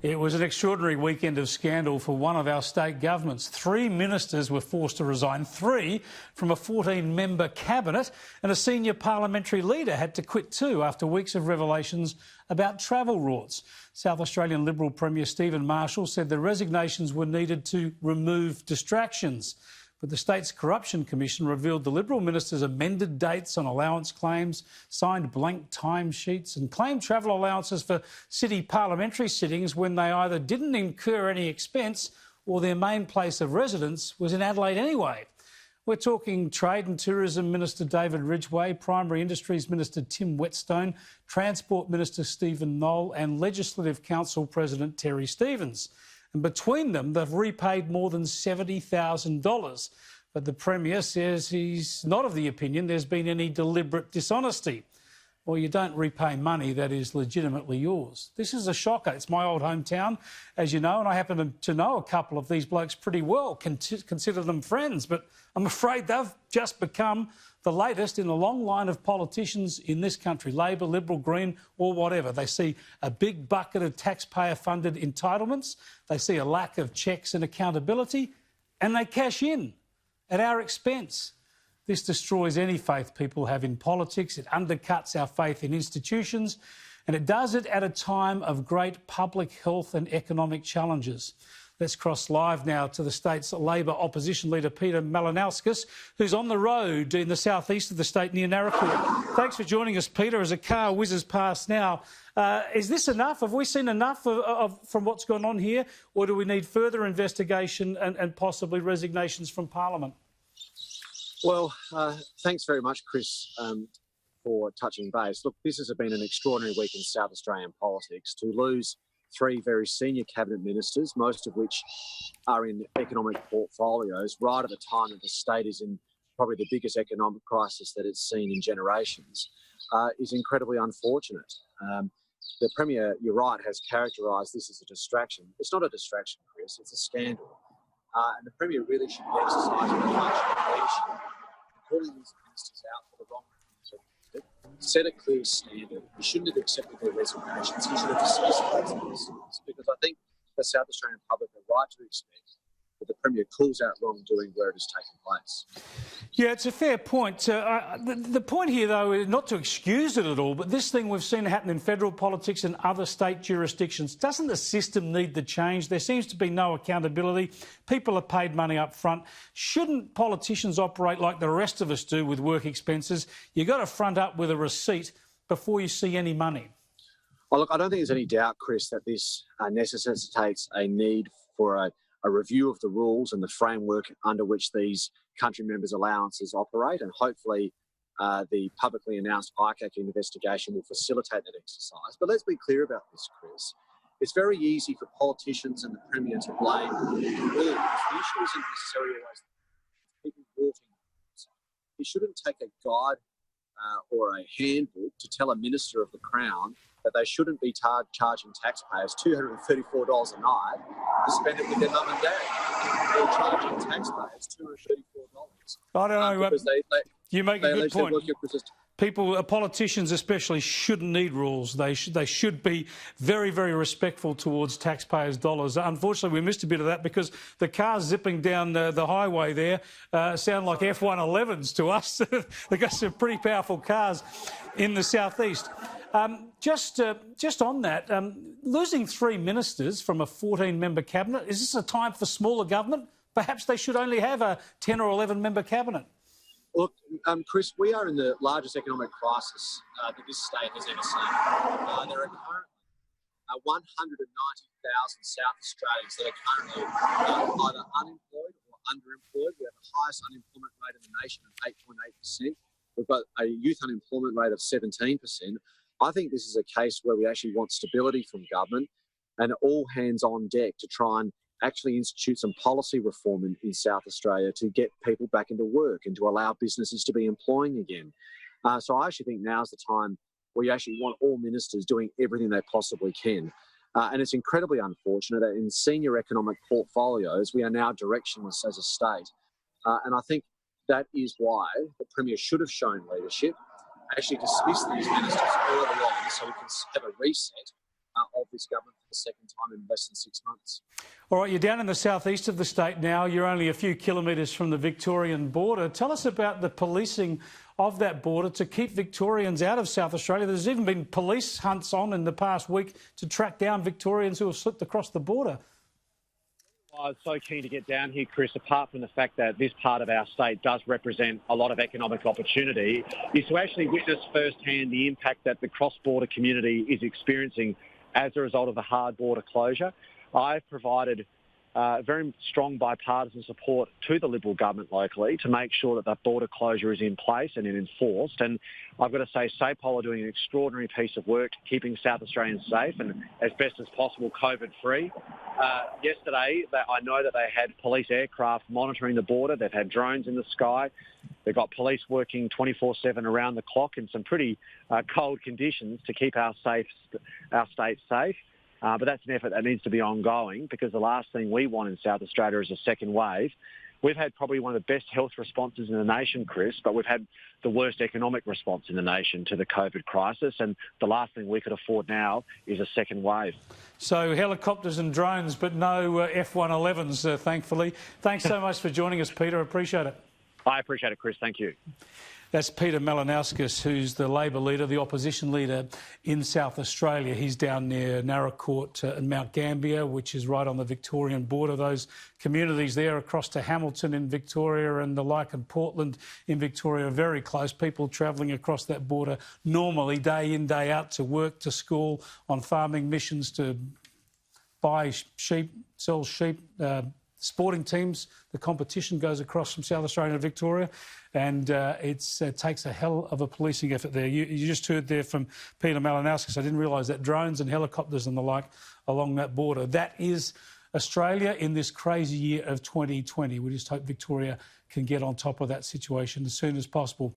It was an extraordinary weekend of scandal for one of our state governments. 3 ministers were forced to resign, 3 from a 14-member cabinet, and a senior parliamentary leader had to quit too after weeks of revelations about travel rorts. South Australian Liberal Premier Stephen Marshall said the resignations were needed to remove distractions. But the state's Corruption Commission revealed the Liberal ministers amended dates on allowance claims, signed blank timesheets and claimed travel allowances for city parliamentary sittings when they either didn't incur any expense or their main place of residence was in Adelaide anyway. We're talking Trade and Tourism Minister David Ridgway, Primary Industries Minister Tim Whetsone, Transport Minister Stephan Knoll and Legislative Council President Terry Stevens. And between them, they've repaid more than $70,000. But the Premier says he's not of the opinion there's been any deliberate dishonesty. Well, you don't repay money that is legitimately yours. This is a shocker. It's my old hometown, as you know, and I happen to know a couple of these blokes pretty well, consider them friends, but I'm afraid they've just become the latest in a long line of politicians in this country, Labor, Liberal, Green or whatever. They see a big bucket of taxpayer-funded entitlements, they see a lack of checks and accountability, and they cash in at our expense. This destroys any faith people have in politics, it undercuts our faith in institutions, and it does it at a time of great public health and economic challenges. Let's cross live now to the state's Labor opposition leader, Peter Malinauskas, who's on the road in the southeast of the state near Narracoola. Thanks for joining us, Peter, as a car whizzes past now. Is this enough? Have we seen enough from what's gone on here, or do we need further investigation and possibly resignations from Parliament? Well, thanks very much, Chris, for touching base. Look, this has been an extraordinary week in South Australian politics. To lose 3 very senior cabinet ministers, most of which are in economic portfolios, right at the time that the state is in probably the biggest economic crisis that it's seen in generations, is incredibly unfortunate. The Premier, you're right, has characterised this as a distraction. It's not a distraction, Chris, it's a scandal. And the Premier really should be exercising a function of leadership, calling these ministers out for the wrong reasons, set a clear standard. He shouldn't have accepted their resignations. He should have dismissed those ministers, because I think the South Australian public are right to expect that the Premier calls out wrongdoing where it has taken place. Yeah, it's a fair point. The point here, though, is not to excuse it at all, but this thing we've seen happen in federal politics and other state jurisdictions. Doesn't the system need the change? There seems to be no accountability. People are paid money up front. Shouldn't politicians operate like the rest of us do with work expenses? You've got to front up with a receipt before you see any money. Well, look, I don't think there's any doubt, Chris, that this necessitates a need for a review of the rules and the framework under which these country members' allowances operate, and hopefully the publicly announced ICAC investigation will facilitate that exercise. But let's be clear about this, Chris. It's very easy for politicians and the Premier to blame rules. The issue isn't necessarily always people walking rules. He shouldn't take a guide or a handbook to tell a Minister of the Crown that they shouldn't be charging taxpayers $234 a night to spend it with their mum and dad. They're charging taxpayers $234. I don't know. Because you make a good point. People, politicians especially, shouldn't need rules. They should be very, very respectful towards taxpayers' dollars. Unfortunately, we missed a bit of that because the cars zipping down the highway there sound like F-111s to us. They've got some pretty powerful cars in the southeast. Just on that, losing 3 ministers from a 14-member cabinet, is this a time for smaller government? Perhaps they should only have a 10 or 11-member cabinet. Look, Chris, we are in the largest economic crisis that this state has ever seen. There are currently 190,000 South Australians that are currently either unemployed or underemployed. We have the highest unemployment rate in the nation at 8.8%. We've got a youth unemployment rate of 17%. I think this is a case where we actually want stability from government and all hands on deck to try and actually institute some policy reform in South Australia to get people back into work and to allow businesses to be employing again. So I actually think now's the time where you actually want all ministers doing everything they possibly can. And it's incredibly unfortunate that in senior economic portfolios, we are now directionless as a state. And I think that is why the Premier should have shown leadership, actually dismiss these ministers early on so we can have a reset of this government for the second time in less than 6 months. All right, you're down in the southeast of the state now. You're only a few kilometres from the Victorian border. Tell us about the policing of that border to keep Victorians out of South Australia. There's even been police hunts on in the past week to track down Victorians who have slipped across the border. I was so keen to get down here, Chris, apart from the fact that this part of our state does represent a lot of economic opportunity, is to actually witness firsthand the impact that the cross-border community is experiencing as a result of the hard border closure. I've provided very strong bipartisan support to the Liberal government locally to make sure that border closure is in place and enforced. And I've got to say, SAPOL are doing an extraordinary piece of work keeping South Australians safe and as best as possible COVID-free. Yesterday, I know that they had police aircraft monitoring the border. They've had drones in the sky. They've got police working 24/7 around the clock in some pretty cold conditions to keep our state safe. But that's an effort that needs to be ongoing, because the last thing we want in South Australia is a second wave. We've had probably one of the best health responses in the nation, Chris, but we've had the worst economic response in the nation to the COVID crisis, and the last thing we could afford now is a second wave. So helicopters and drones, but no F-111s, thankfully. Thanks so much for joining us, Peter. I appreciate it. I appreciate it, Chris. Thank you. That's Peter Malinauskas, who's the Labor leader, the opposition leader in South Australia. He's down near Narracourt and Mount Gambier, which is right on the Victorian border. Those communities there across to Hamilton in Victoria and the like, and Portland in Victoria are very close. People travelling across that border normally, day in, day out, to work, to school, on farming missions, to buy sheep, sell sheep, sporting teams. The competition goes across from South Australia to Victoria, and it takes a hell of a policing effort there. You just heard there from Peter Malinauskas. I didn't realise that drones and helicopters and the like along that border. That is Australia in this crazy year of 2020. We just hope Victoria can get on top of that situation as soon as possible.